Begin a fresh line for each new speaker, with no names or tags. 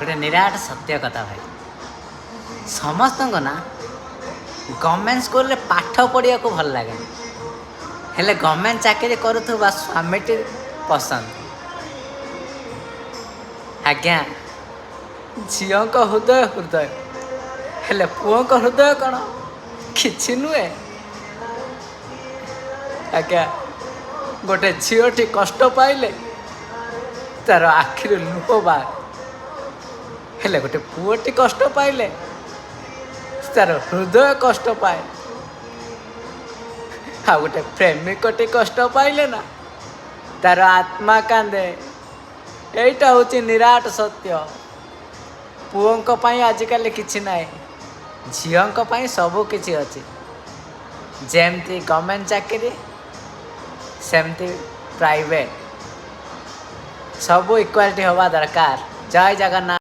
गोटे निराट सत्य कथा भाई समस्त को ना गवर्नमेंट स्कूल रे पाठ पढ़िया को भल लगे हेले गवर्नमेंट चाकरी करुवा स्वामीटी पसंद आज्ञा झील को हृदय हृदय हेले पुओं को हृदय कौन किछि नुहे आज्ञा गोटे झीलटी कष्ट पाइले तार आखिर लुह बाहर हेले गोटे पुओटी कष्ट पाइले तार हृदय कष्ट पाए आ गोटे प्रेमिकटी कष्ट पाइले ना तार आत्मा कांदे एटा होची निराट सत्य पुओं पाई आजिकल किछि नाई झीओं पाई सबू किछि अछि जेमती गवर्नमेंट चाकरी सेमती प्राइवेट सबू इक्वालिटी हवा दरकार जय जगन्नाथ।